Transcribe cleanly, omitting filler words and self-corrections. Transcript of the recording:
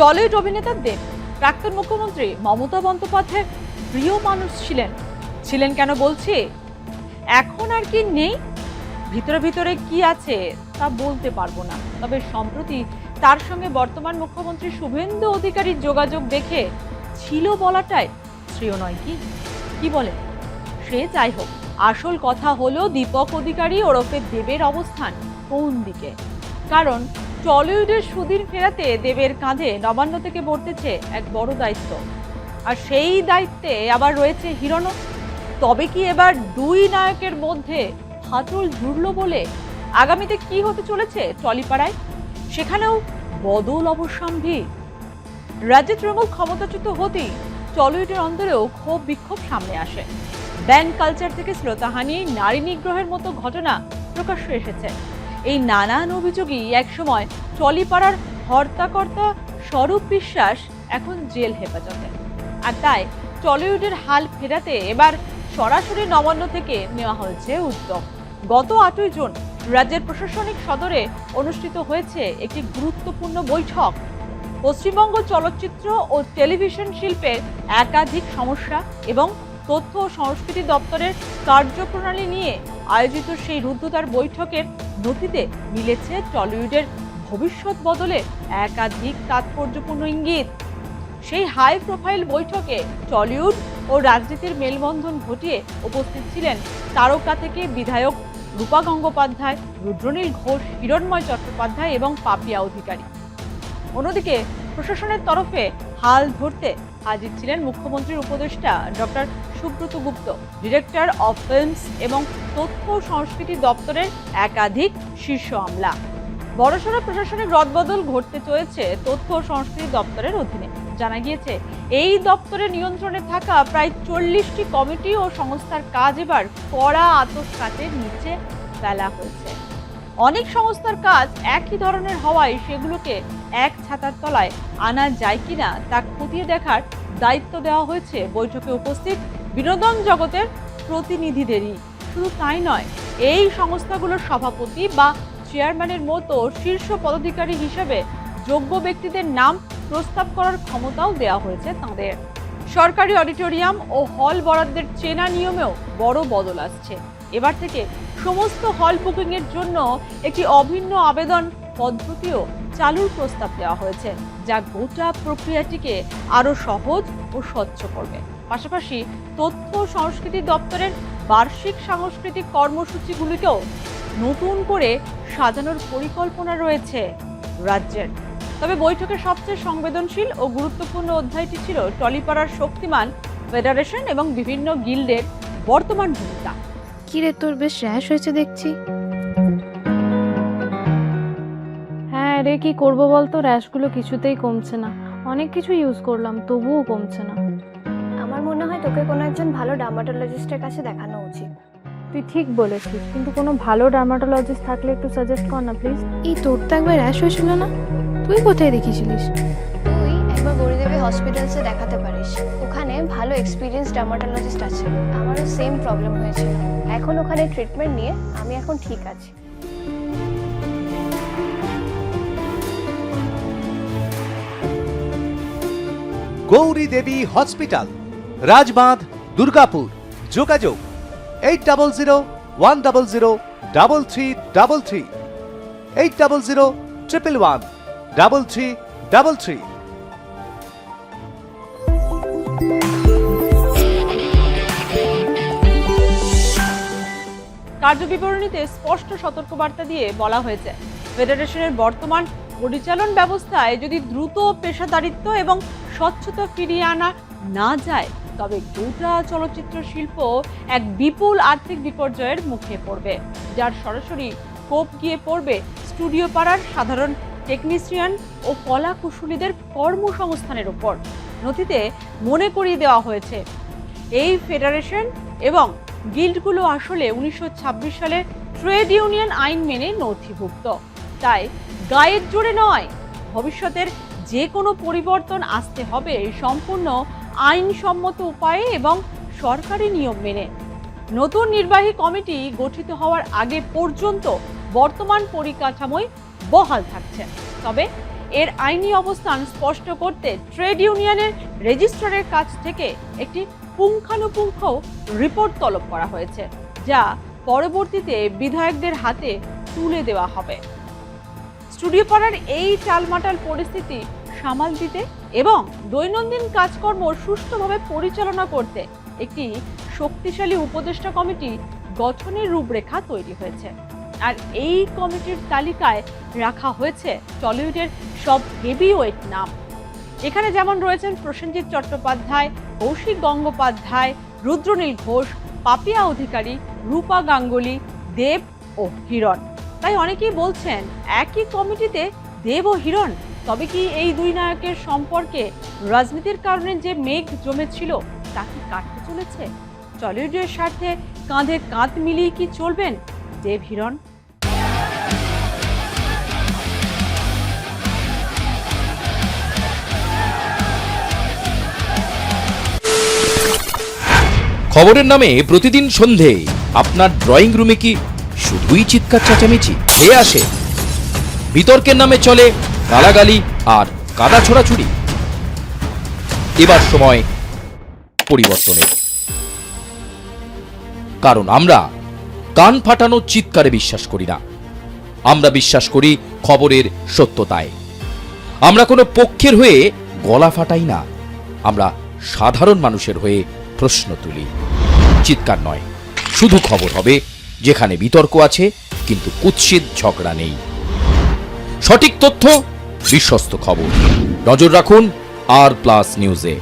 Tollywood অভিনেতা দেব প্রাক্তন মুখ্যমন্ত্রী মমতা বন্দ্যোপাধ্যায়ের প্রিয় মানুষ ছিলেন কেন বলছি, এখন আর কি নেই, ভিতরে ভিতরে কি আছে তা বলতে পারবো না। তবে সম্প্রতি তার সঙ্গে বর্তমান মুখ্যমন্ত্রী শুভেন্দু অধিকারীর যোগাযোগ দেখে ছিল বলাটাই শ্রেয় নয় কি? কি বলেন? সে যাই হোক, আসল কথা হলো দীপক অধিকারী ওরফে দেবের অবস্থান কোন দিকে। কারণ টলিউডের সুদিন ফেরাতে দেবের কাঁধে নবান্ন থেকে বর্তেছে এক বড় দায়িত্ব, আর সেই দায়িত্বে আবার রয়েছে হিরণও। তবে কি এবার দুই নায়কের মধ্যে ফাটল জুড়ল বলে আগামীতে কি হতে চলেছে টলিপাড়ায়, সেখানেও বদল অবশ্যম্ভাবী। রাজ্যে তৃণমূল ক্ষমতাচ্যুত হতেই টলিউডের অন্তরেও ক্ষোভ বিক্ষোভ সামনে আসে। ব্যান্ড কালচার থেকে শ্রোতাহানি, নারী নিগ্রহের মতো ঘটনা প্রকাশ্যে এসেছে। এই নানান অভিযোগই একসময় টলিপাড়ার হর্তাকর্তা স্বরূপ বিশ্বাস এখন জেল হেফাজতে। আর তাই টলিউডের হাল ফেরাতে এবার সরাসরি নবান্ন থেকে নেওয়া হয়েছে উদ্যোগ। গত 8ই জুন রাজ্যের প্রশাসনিক সদরে অনুষ্ঠিত হয়েছে একটি গুরুত্বপূর্ণ বৈঠক। পশ্চিমবঙ্গ চলচ্চিত্র ও টেলিভিশন শিল্পের একাধিক সমস্যা এবং তথ্য ও সংস্কৃতি দপ্তরের কার্যপ্রণালী নিয়ে আয়োজিত সেই রুদ্ধদ্বার বৈঠকের নথিতে মিলেছে টলিউডের ভবিষ্যৎ বদলে একাধিক তাৎপর্যপূর্ণ ইঙ্গিত। সেই হাই প্রোফাইল বৈঠকে টলিউড ও রাজনীতির মেলবন্ধন ঘটিয়ে উপস্থিত ছিলেন তারকা থেকে বিধায়ক রূপা গঙ্গোপাধ্যায়, রুদ্রনীল ঘোষ, হিরণময় চট্টোপাধ্যায় এবং পাপিয়া অধিকারী। অন্যদিকে প্রশাসনের তরফে হাল ধরতে হাজির ছিলেন মুখ্যমন্ত্রীর উপদেষ্টা doctor Subrata Gupta, director of films এবং তথ্য ও সংস্কৃতি দপ্তরের একাধিক শীর্ষ আমলা। বড়সড় প্রশাসনিক রদবদল ঘটতে চলেছে তথ্য ও সংস্কৃতি দপ্তরের অধীনে। জানা গিয়েছে এই দপ্তরের নিয়ন্ত্রণে থাকা প্রায় 40টি কমিটি ও সংস্থার কাজ এবার কড়া আতস কাচের নিচে ফেলা হয়েছে। অনেক সংস্থার কাজ একই ধরনের হওয়ায় সেগুলোকে এক ছাতার তলায় আনা যায় কিনা তা খতিয়ে দেখার দায়িত্ব দেওয়া হয়েছে বৈঠকে উপস্থিত বিনোদন জগতের প্রতিনিধিদেরই। শুধু তাই নয়, এই সংস্থাগুলোর সভাপতি বা চেয়ারম্যানের মতো শীর্ষ পদাধিকারী হিসেবে যোগ্য ব্যক্তিদের নাম প্রস্তাব করার ক্ষমতাও দেওয়া হয়েছে তাঁদের। সরকারি অডিটোরিয়াম ও হল বরাদ্দের চেনা নিয়মেও বড় বদল আসছে। এবার থেকে সমস্ত হল বুকিং এর জন্য একটি অভিন্ন আবেদন পদ্ধতিও চালুর প্রস্তাব দেওয়া হয়েছে, যা গোটা প্রক্রিয়াটিকে আরো সহজ ও স্বচ্ছ করবে। পাশাপাশি তথ্য সংস্কৃতি দপ্তরের বার্ষিক সাংস্কৃতিক কর্মসূচিগুলিকেও নতুন করে সাজানোর পরিকল্পনা রয়েছে রাজ্যের। তবে বৈঠকের সবচেয়ে সংবেদনশীল ও গুরুত্বপূর্ণ অধ্যায়টি ছিল টলিপাড়ার শক্তিমান ফেডারেশন এবং বিভিন্ন গিল্ডের বর্তমান ভূমিকা। কিরে, তোর বেশ র্যাশ হয়েছে দেখছি। হ্যাঁ রে, কি করবো বলতো, র্যাশগুলো কিছুতেই কমছে না। অনেক কিছু ইউজ করলাম তবুও কমছে না। আমার মনে হয় তোকে কোনো একজন ভালো ডার্মাটোলজিস্টের কাছে দেখানো উচিত। তুই ঠিক বলেছিস, কিন্তু কোনো ভালো ডার্মাটোলজিস্ট থাকলে একটু সাজেস্ট কর না প্লিজ। এই তোর তো একবার র্যাশ হয়েছিল না? তুই কোথায় দেখিয়েছিলিস? তুই একবার গৌরীদেবী হসপিটালসে দেখাতে পারিস, ওখানে ভালো এক্সপিরিয়েন্স ডার্মাটোলজিস্ট আছে। আমারও সেম প্রবলেম হয়েছিল, এখন ওখানে ট্রিটমেন্ট নিয়ে আমি এখন ঠিক আছি। গৌরী দেবী হসপিটাল, রাজবাঁধ, দুর্গাপুর। যোগাযোগ 8001003333, 8001113333। কার্যবিবরণীতে স্পষ্ট সতর্কবার্তা দিয়ে বলা হয়েছে, ফেডারেশনের বর্তমান পরিচালন ব্যবস্থায় যদি দ্রুত পেশাদারিত্ব এবং স্বচ্ছতা ফিরিয়ে আনা না যায়, তবে গোটা চলচ্চিত্র শিল্প এক বিপুল আর্থিক বিপর্যয়ের মুখে পড়বে, যার সরাসরি কোপ গিয়ে পড়বে স্টুডিও পাড়ার সাধারণ টেকনিশিয়ান ও কলা কুশলীদের কর্মসংস্থানের উপর। নথিতে মনে করিয়ে দেওয়া হয়েছে, এই ফেডারেশন এবং গিল্ডগুলো আসলে 1926 সালের ট্রেড ইউনিয়ন আইন মেনে নথিভুক্ত। তাই গায়ের জোরে নয়, ভবিষ্যতের যে কোনো পরিবর্তন আসতে হবে সম্পূর্ণ আইনসম্মত উপায়ে এবং সরকারি নিয়ম মেনে। নতুন নির্বাহী কমিটি গঠিত হওয়ার আগে পর্যন্ত বর্তমান পরিকাঠামোই বহাল থাকছে। তবে এর আইনি অবস্থান স্পষ্ট করতে ট্রেড ইউনিয়নের রেজিস্ট্রারের কাছ থেকে একটি পুঙ্খানুপুঙ্খ রিপোর্ট তলব করা হয়েছে, যা পরবর্তীতে বিধায়কদের হাতে তুলে দেওয়া হবে। স্টুডিও পাড়ার এই টালমাটাল পরিস্থিতি সামাল দিতে এবং দৈনন্দিন কাজকর্ম সুষ্ঠুভাবে পরিচালনা করতে একটি শক্তিশালী উপদেষ্টা কমিটি গঠনের রূপরেখা তৈরি হয়েছে। আর এই কমিটির তালিকায় রাখা হয়েছে টলিউডের সব হেভিওয়েট নাম। এখানে যেমন রয়েছেন প্রসেনজিৎ চট্টোপাধ্যায়, কৌশিক গঙ্গোপাধ্যায়, রুদ্রনীল ঘোষ, পাপিয়া অধিকারী, রূপা গাঙ্গুলি, দেব ও হিরণ। তাই অনেকেই বলছেন একই কমিটিতে দেব ও হিরণ। তবে কি এই দুই নায়কের সম্পর্কে রাজনীতির কারণে যে মেঘ জমেছিল তা কি কাটতে চলেছে? টলিউডের স্বার্থে কাঁধে কাঁধ মিলিয়ে কি চলবেন দেব হিরণ? খবরের নামে প্রতিদিন সন্ধে আপনার ড্রয়িং রুমে কি শুধুই চিৎকার চেঁচামেচি খেয়ে আসে? বিতর্কের নামে চলে গালাগালি আর কাদা ছোড়াছুড়ি। এবার সময় পরিবর্তনের, কারণ আমরা কান ফাটানো চিৎকারে বিশ্বাস করি না। আমরা বিশ্বাস করি খবরের সত্যতায়। আমরা কোনো পক্ষের হয়ে গলা ফাটাই না, আমরা সাধারণ মানুষের হয়ে প্রশ্ন তুলি। চিৎকার নয়, শুধু খবর হবে যেখানে বিতর্ক আছে কিন্তু কুৎসিত ঝগড়া নেই। সঠিক তথ্য, বিশ্বস্ত খবর। নজর রাখুন আর প্লাস নিউজে।